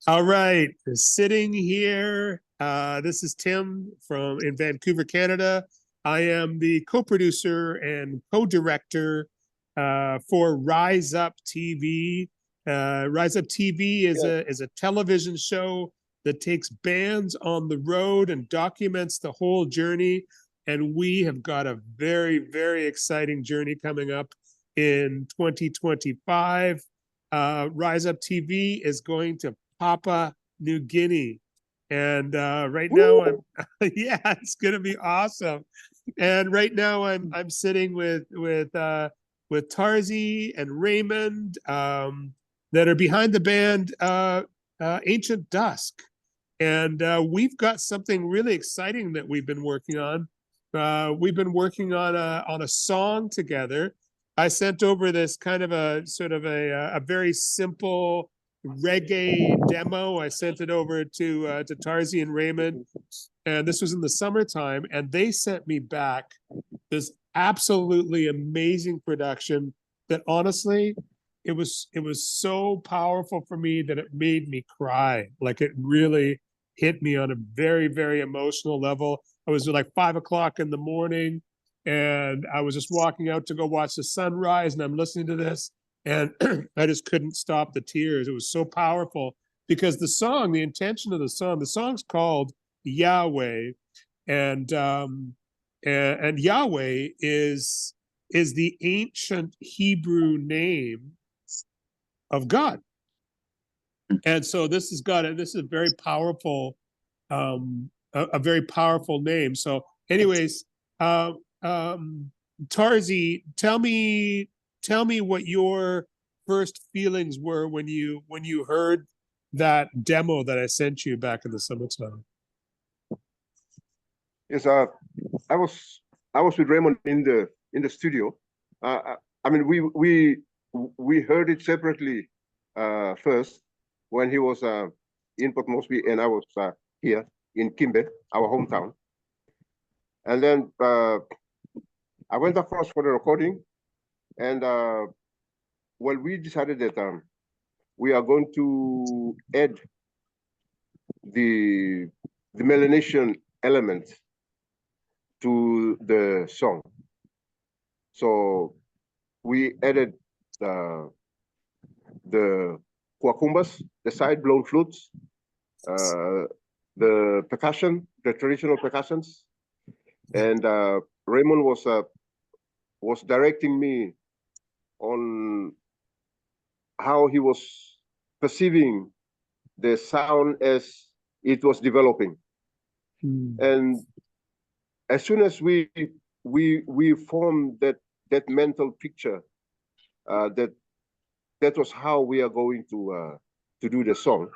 All right, sitting here. This is Tim from in Vancouver, Canada. I am the co-producer and co-director for Rise Up TV. Rise Up TV is Yeah. a television show that takes bands on the road and documents the whole journey. And we have got a very exciting journey coming up in 2025. Rise Up TV is going to Papua New Guinea. And right now I'm yeah, it's gonna be awesome. And right now I'm sitting with Tarzi and Raymond that are behind the band Ancient Dusk. And we've got something really exciting that we've been working on. We've been working on a song together. I sent over this kind of a sort of a very simple reggae demo. I sent it over to Tarzi and Raymond, and this was in the summertime, and they sent me back this absolutely amazing production that honestly it was so powerful for me that it made me cry. Like it really hit me on a very emotional level. I was like 5 o'clock in the morning and I was just walking out to go watch the sunrise and I'm listening to this and I just couldn't stop the tears. It was so powerful because the intention of the song's called Yahweh, and Yahweh is the ancient Hebrew name of God. And so this has got it. This is a very powerful, a very powerful name. So, anyways, Tarzi, tell me what your first feelings were when you heard that demo that I sent you back in the summertime. Yes, I was with Raymond in the studio. I mean, we heard it separately first when he was in Port Moresby and I was here in Kimbe, our hometown. And then I went across for the recording, and well, we decided that we are going to add the Melanesian element to the song. So we added the kwakumbas, the side blown flutes, the percussion, the traditional percussions, and Raymond was directing me on how he was perceiving the sound as it was developing. And as soon as we formed that mental picture, that was how we are going to do the song.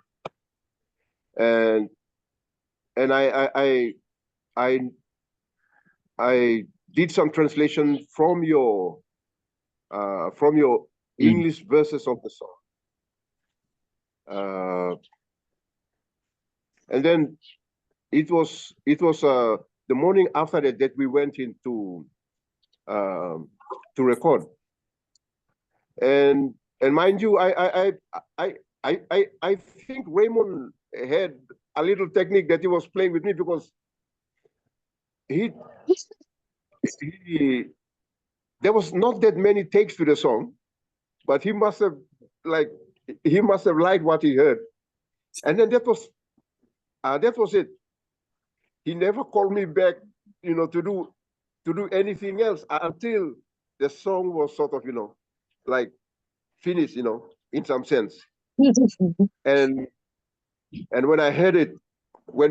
And I did some translation from your English verses of the song. And then it was the morning after that we went into to record. And mind you, I think Raymond had a little technique that he was playing with me because he there was not that many takes to the song, but he must have liked what he heard, and then that was it. He never called me back, to do anything else until the song was sort of, like finished, in some sense. And when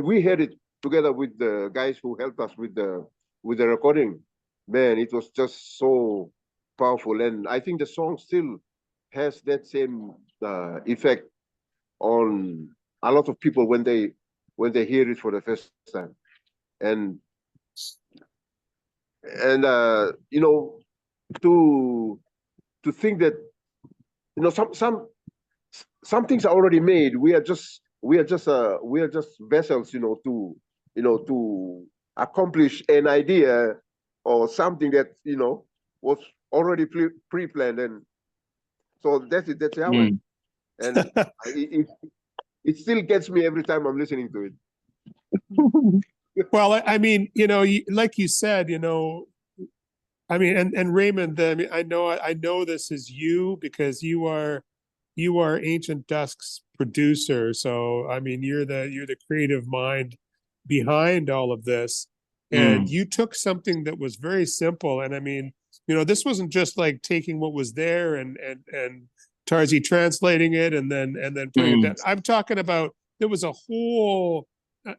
we heard it together with the guys who helped us with the recording, man, it was just so powerful. And I think the song still has that same effect on a lot of people when they hear it for the first time. And to think that some things are already made. We are just vessels, to accomplish an idea or something that was already pre-planned. And so that's it. That's Yahweh. And it still gets me every time I'm listening to it. Well, I mean, like you said, I mean, and Raymond, I mean, I know this is you because you are Ancient Dusk's producer. So I mean, you're the creative mind behind all of this. And you took something that was very simple. And I mean, this wasn't just like taking what was there and Tarzi translating it and then putting it down. I'm talking about there was a whole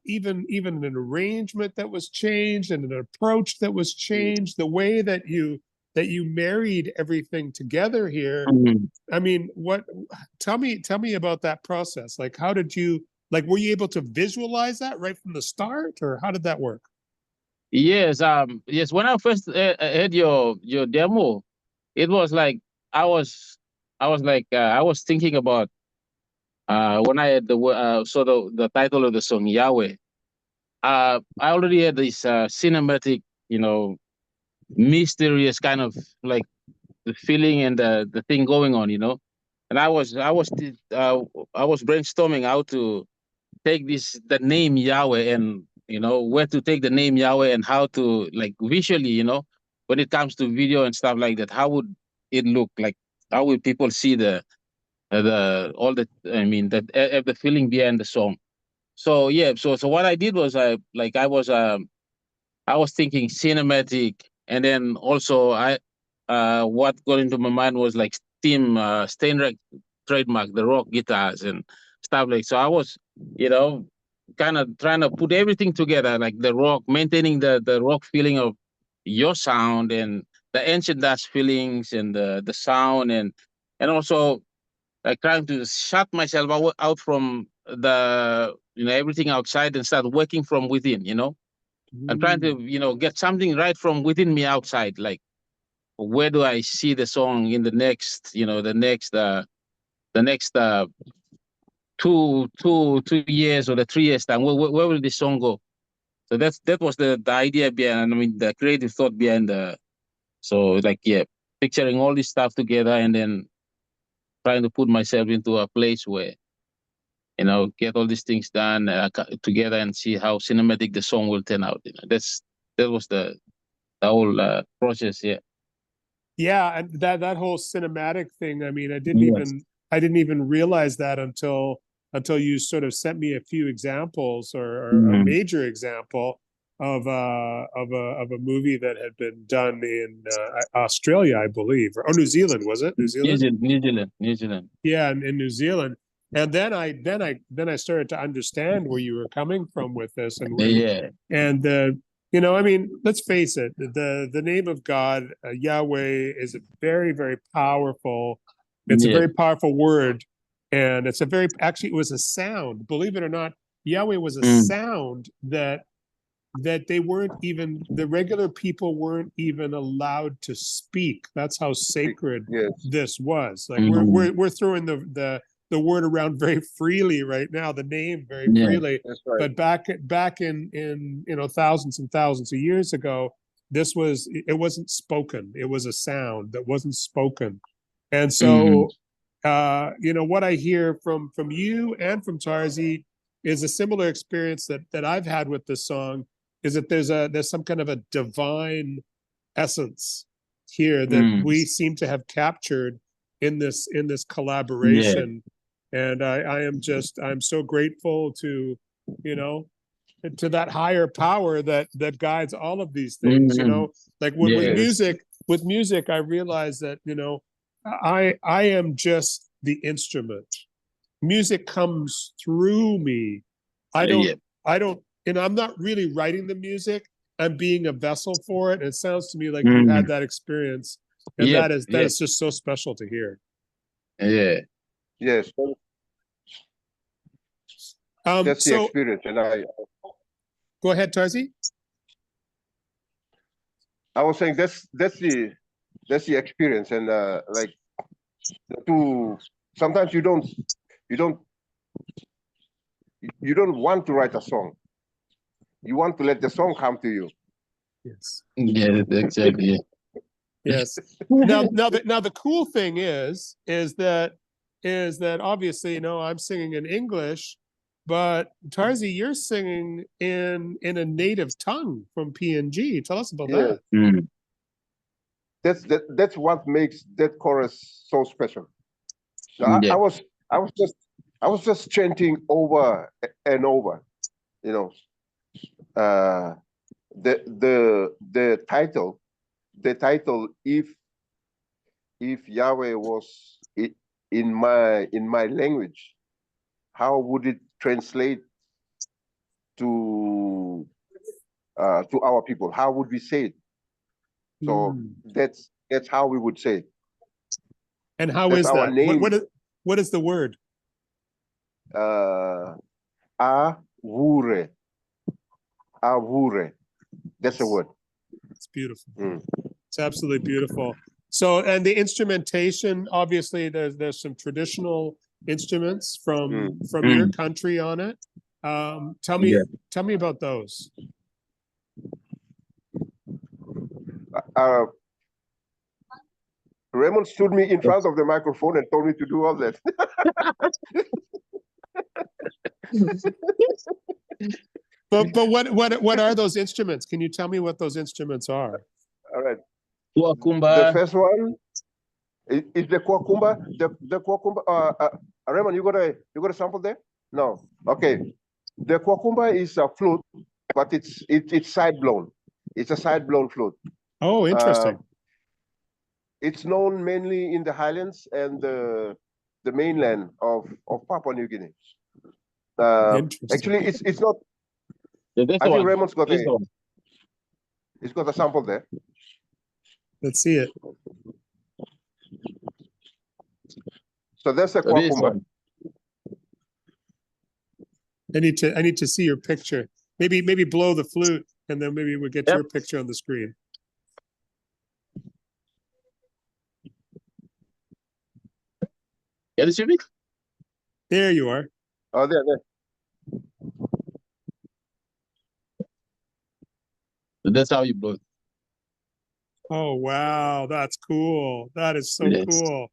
even an arrangement that was changed and an approach that was changed, the way that you married everything together here. I mean, tell me about that process. Like, how did you, like, were you able to visualize that right from the start, or how did that work? Yes, yes. When I first heard your demo, it was like I was I was thinking about when I had the title of the song Yahweh. I already had this cinematic, mysterious kind of like the feeling and the thing going on, and I was brainstorming how to take the name Yahweh and where to take the name Yahweh and how to like visually, when it comes to video and stuff like that, how would it look like? How would people see the the feeling behind the song? So yeah, so what I did was I was thinking cinematic, and then also what got into my mind was like Steinruck trademark, the rock guitars and stuff like. So I was, kind of trying to put everything together, like the rock, maintaining the rock feeling of your sound and the ancient Dutch feelings and the sound and also like trying to shut myself out from the everything outside and start working from within, I'm trying to, get something right from within me outside. Like, where do I see the song in the next, the next 2 years or the 3 years time? Where will this song go? So that was the idea behind. I mean, the creative thought behind So like, yeah, picturing all this stuff together and then trying to put myself into a place where, get all these things done together and see how cinematic the song will turn out. That was the whole process. Yeah. Yeah, and that whole cinematic thing. I mean, I didn't even realize that until you sort of sent me a few examples or a major example of a movie that had been done in Australia, I believe, or New Zealand, was it? New Zealand? New Zealand. Yeah, in New Zealand. And then I started to understand where you were coming from with this, and I mean, let's face it, the name of God, Yahweh, is a very, very powerful. It's a very powerful word, and it was a sound. Believe it or not, Yahweh was a sound that they weren't even, the regular people weren't even allowed to speak. That's how sacred this was. Like we're throwing the word around very freely right now, the name very freely. That's right. But back in thousands and thousands of years ago, it wasn't spoken. It was a sound that wasn't spoken. And so what I hear from you and from Tarzi is a similar experience that I've had with this song, is that there's some kind of a divine essence here that we seem to have captured in this collaboration. And I'm so grateful to that higher power that guides all of these things. Like with music I realize that I am just the instrument. Music comes through me. I don't I'm not really writing the music. I'm being a vessel for it. And it sounds to me like you had that experience. And that is just so special to hear. Yeah. Yes. That's the experience. And go ahead, Tarzi. I was saying that's the experience. And like sometimes you don't want to write a song. You want to let the song come to you. Yes. Yeah, exactly. Yes. Now the cool thing is that is that obviously, I'm singing in English, but Tarzi, you're singing in a native tongue from PNG. Tell us about Yeah. that. Mm. That's what makes that chorus so special. So Yeah. I was just chanting over and over, you know. The title, if Yahweh was in my language, how would it translate to our people? How would we say it? So that's how we would say it. And how That's is our that? name. What is the word? Awure. Awure. That's a word. It's beautiful. It's absolutely beautiful. So, and the instrumentation, obviously, there's some traditional instruments from your country on it. Tell me about those. Raymond stood me in front of the microphone and told me to do all that. But what are those instruments? Can you tell me what those instruments are? All right. Kuakumba. The first one is the Kuakumba. The Kuakumba. Raymond, you got a sample there? No. Okay. The Kuakumba is a flute, but it's side blown. It's a side blown flute. Oh, interesting. It's known mainly in the highlands and the mainland of Papua New Guinea. Actually, it's not. I think Raymond's got it's got a sample there. Let's see it. So that's a Kuakumba. I need to see your picture. Maybe blow the flute, and then maybe we'll get your picture on the screen. Can you see me? There you are. Oh, there. So that's how you blow it. Oh wow, that's cool. That is so cool.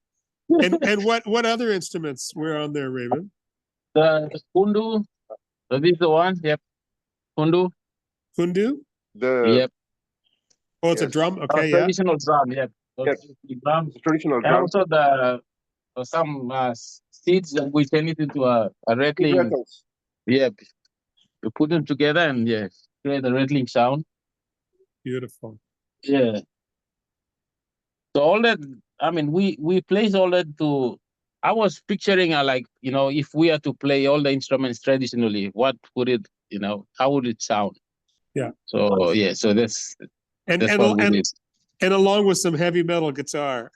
And what other instruments were on there, Raymond? The kundu. So this is the one. Yep. Kundu. Kundu? Yep. Oh, it's a drum. Okay, traditional drum. Yep. Yep. Drum. Traditional And drum. also some seeds that we turn it into a rattling. Yep. You put them together and create a rattling sound. Beautiful. Yeah. So all that, I mean, we place all that to. I was picturing if we had to play all the instruments traditionally, what would it, how would it sound? Yeah. So so that's what we did. And along with some heavy metal guitar.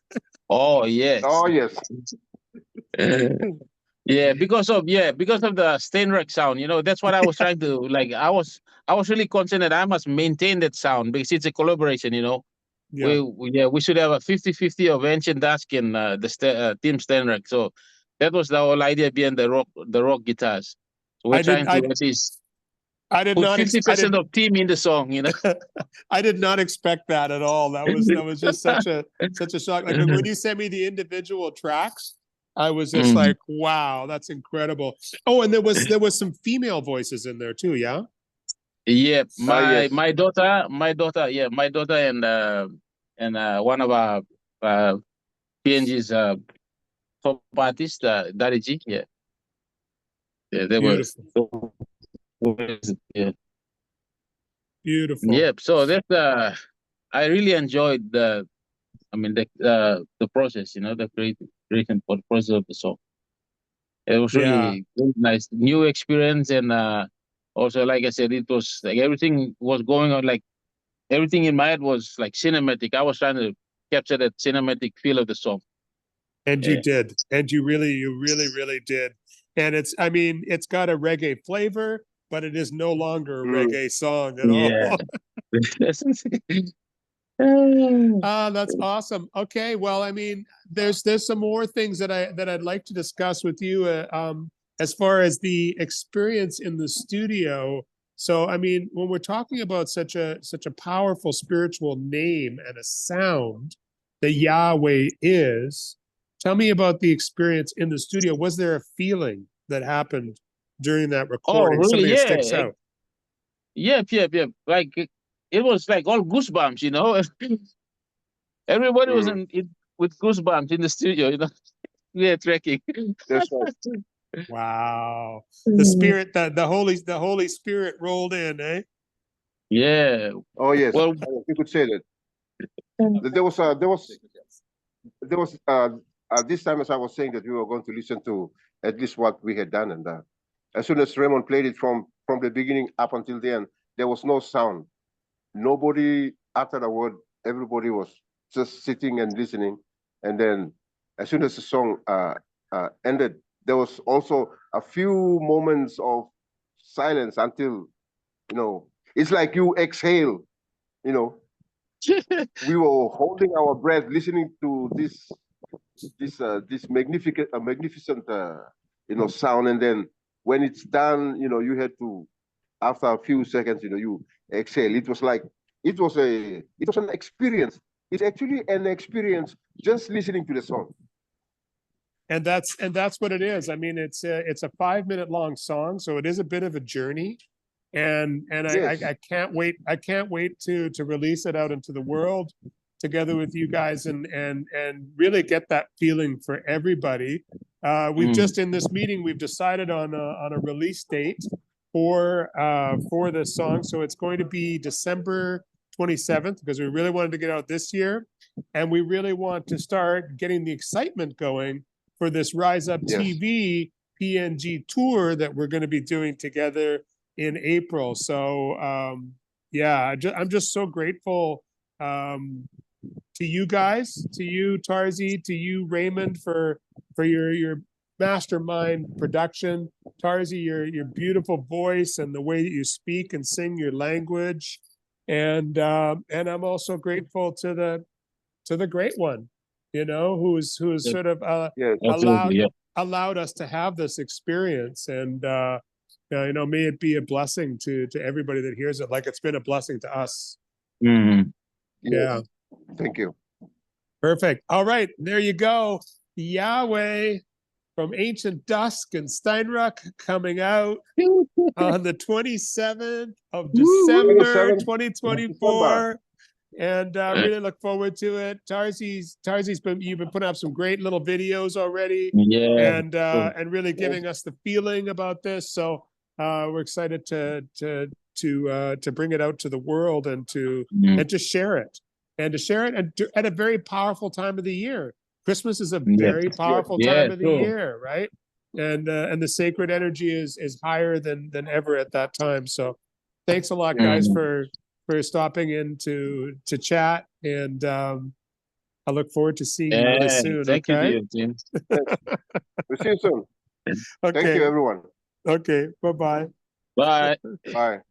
Oh yes. Oh yes. Yeah, because of the Steinruck sound, that's what I was trying to I was really concerned that I must maintain that sound because it's a collaboration, Yeah. We should have a 50-50 of Ancient Dusk and Team Steinruck. So that was the whole idea behind the rock guitars. So we're trying to at least put 50% of Team in the song, I did not expect that at all. That was just such a shock. Like when you sent me the individual tracks, I was just like, wow, that's incredible. Oh, and there was some female voices in there too, yeah? Yeah, my daughter, and one of our PNG's top artists, Daddy G, they beautiful. Yeah. Beautiful. Yep. So that's I really enjoyed the process, the creation for the process of the song. It was really nice, new experience, and also, like I said, it was like everything was going on, like everything in my head was like cinematic. I was trying to capture that cinematic feel of the song. And you did, and you really did. And it's got a reggae flavor, but it is no longer a reggae song at all. That's awesome. Okay, well, there's some more things that I'd like to discuss with you as far as the experience in the studio. So, when we're talking about such a powerful spiritual name and a sound that Yahweh is, Tell me about the experience in the studio. Was there a feeling that happened during that recording? really? Something that Yeah. sticks out? Yep. Like it was like all goosebumps, you know. Everybody was with goosebumps in the studio, you know. Yeah, trekking. That's right. Wow. The spirit, the Holy Spirit rolled in, eh? Yeah. Oh yes, Well, you could say that. There was this time, as I was saying, that we were going to listen to at least what we had done, and as soon as Raymond played it from the beginning up until the end, there was no sound. Nobody uttered a word. Everybody was just sitting and listening. And then, as soon as the song ended, there was also a few moments of silence until, you know, it's like you exhale, you know. We were holding our breath, listening to this magnificent you know, sound, and then when it's done, you know, you had to, after a few seconds, you know, you exhale. It was like it was an experience. It's actually an experience just listening to the song. And that's what it is. I mean, it's a 5-minute long song, so it is a bit of a journey. And Yes. I can't wait. I can't wait to release it out into the world together with you guys and really get that feeling for everybody. We've just in this meeting we've decided on a release date for this song. So it's going to be December 27th because we really wanted to get out this year, and we really want to start getting the excitement going for this Rise Up TV PNG tour that we're going to be doing together in April. So yeah, I'm just so grateful to you guys, to you Tarzi, to you Raymond for your mastermind production. Tarzi, your beautiful voice and the way that you speak and sing your language, and I'm also grateful to the great one, you know, who's sort of allowed us to have this experience, and you know, may it be a blessing to everybody that hears it, like it's been a blessing to us. Yeah. Thank you. Perfect. All right, there you go. Yahweh from Ancient Dusk and Steinruck coming out on the 27th of December 2024. And really look forward to it. You've been putting up some great little videos already, and really giving us the feeling about this. So we're excited to bring it out to the world and to share it, at a very powerful time of the year. Christmas is a very powerful time of the year, right? And the sacred energy is higher than ever at that time. So thanks a lot, guys, for stopping in to chat, and I look forward to seeing you really soon. Thank you, Tim. We'll see you soon. Okay. Thank you, everyone. Okay. Bye-bye. Bye. Bye.